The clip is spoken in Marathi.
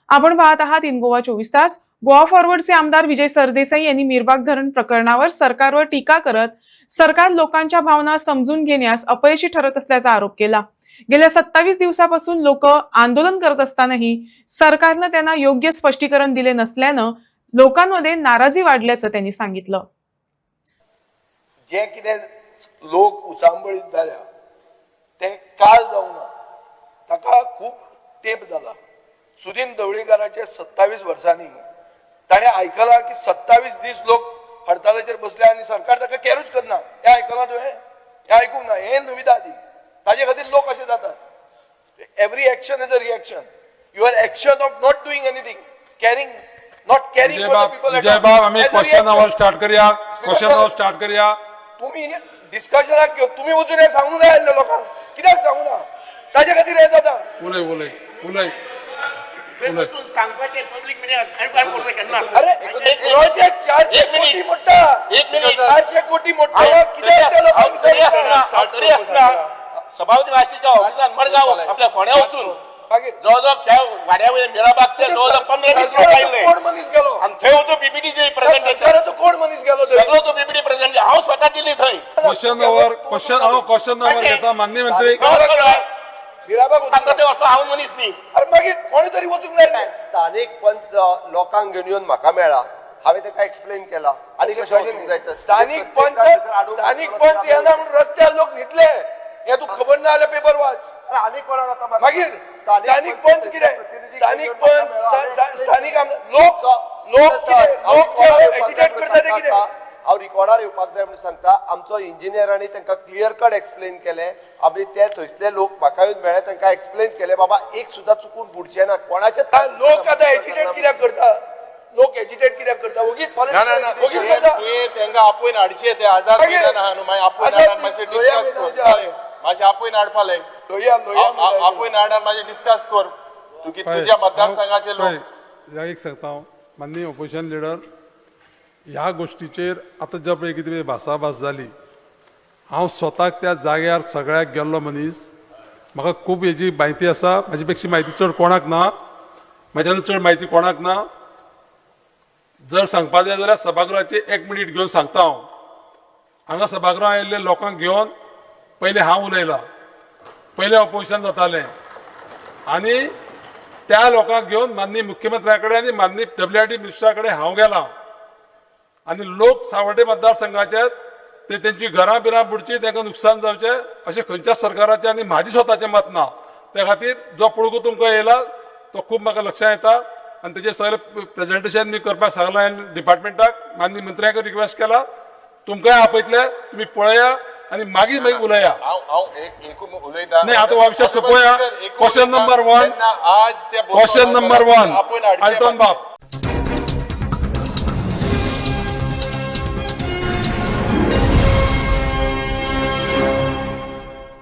आपण पाहत आहात इन गोवा 24 तास। गोवा फॉरवर्डचे आमदार विजय सरदेसाई यांनी मिरबाग धरण प्रकरणावर सरकारवर टीका करत सरकार लोकांच्या भावना समजून घेण्यास अपयशी ठरत असल्याचा आरोप केला। गेल्या 27 दिवसापासून लोक आंदोलन करत असतानाही सरकारने त्यांना योग्य स्पष्टीकरण दिले नसल्याने लोकांमध्ये नाराजी वाढल्याचं त्यांनी सांगितलं। जे कितें लोक उचांबळीत जाल्या ते काल जावना, ताका खूब तेंप जाला। सुदीन ढवळीकाराचे 27 वर्सांनी ताणें आयकलां की 27 दीस लोक हडतालाचेर बसले आनी सरकार ताका केरूच करना। हें आयकलां तुवें? हें आयकूंक ना। हें नविदा ती। ताजे खातीर लोक अशे जातात। Every action is a reaction. Your action of not doing anything, caring not caring for the people. Vijay बाब, आम्ही क्वेश्चन आवर स्टार्ट करूया। क्वेश्चन आवर स्टार्ट करूया। तुम्ही डिस्कशनाक घेवन तुम्ही वचून हे सांगूंक जाय आसलें लोकांक, कित्याक सांगूं ना? ताजे खातीर हे जाता। उलय उलय उलय सांगपाचे पब्लिक म्हणजे अरे प्रोजेक्ट 400 कोटी मोठा, 400 कोटी मोठा कित्याक त्या लोकांक सभापती वाशीच्या ऑफिसात मडगाव आपल्या फोण्या वचून जवळजवळ त्या वाड्यावयले मिराबागचे जवळजवळ 15-20 लोक आयले। कोण मनीस गेलो? आणि थंय होतो पीपीटीचे प्रेझेंटेशन। सरकाराचो कोण मनीस गेलो? सगळो तो पीपीटी प्रेझेंटेशन हांव स्वतः दिली थंय। क्वेश्चन नंबर घेता माननीय मंत्री। सांगता वचो हांव मनीस न्ही। अरे मागीर कोणी तरी वचूंक जाय। स्थानिक पंच लोकांक घेवन येवन म्हाका मेळ्ळा, हांवें ताका एक्सप्लेन केला आनी कशें वचूंक जाय तर स्थानिक पंच येना म्हणून रस्त्यार लोक न्हिदले। हे तू खबर ना जाल्यार पेपर वाच। आनी कोणाक आता मागीर स्थानिक पंच कितें? स्थानिक पंच स्थानिक लोक एजिटेट करता ते कितें? हांव रिकॉर्डार येवपाक जाय म्हणून सांगता। आमचो इंजिनियरांनी तांकां क्लियर कट एक्सप्लेन केले। आमी ते थंयसले लोक म्हाका येवन मेळ्ळे, तांकां एक्सप्लेन केले बाबा एक सुद्दां चुकून बुडचें ना कोणाचे। लोक आतां एजिटेट कित्याक करता? लोक एजिटेट कित्याक करता? वगीच करता। तुवें तेंका आपयन हाडचे ते आजार दिना ना न्हू, मागीर आपयन हाडान मातशें डिस्कस कर। मातशें आपयन हाडपाले, आपयन हाडान मातशें डिस्कस कर। तुज्या मतदारसंघाचे लोक एक सांगता हांव, माननीय ऑपोजिशन लिडर, ह्या गोष्टीचेर आतां ज्या पळय कितें भासाभास जाली, हांव स्वताक त्या जाग्यार सगळ्याक गेल्लो मनीस। म्हाका खूब हेजी म्हायती आसा। म्हाजे पेक्षा म्हायती चड कोणाक ना, म्हाज्यान चड म्हायती कोणाक ना। जर सांगपा जाय जाल्यार सभागृहाचे 1 मिनीट घेवन सांगता हांव। हांगा सभागृहांत आयिल्ले लोकांक घेवन पयलीं हांव उलयलां, पयलें ऑपोजिशन जातालें, आनी त्या लोकांक घेवन माननीय मुख्यमंत्र्या कडेन आनी माननीय WRD मिनिस्टरा कडेन हांव गेलां। आनी लोक सावड्डे मतदारसंघाचे ते तेंची घरां बिरां बुडची, तांकां नुकसान जावचें अशें खंयच्याच सरकाराचें आनी म्हाजें स्वताचें मत ना। त्या खातीर जो पळोवंक तुमकां येयला तो खूब म्हाका लक्षांत येता, आनी तेजेर सगळें प्रेझेंटेशन मी करपाक सांगलां हांवें डिपार्टमेंटाक। माननीय मंत्र्याक रिक्वेस्ट केला, तुमकांय आपयतले, तुमी पळया आनी मागीर उलया। हांव एक उलयतां। नाही, आता हो विषय सोंपोवया। क्वेश्चन नंबर 1 आज ते क्वेश्चन नंबर 1 आल्टोन बाब।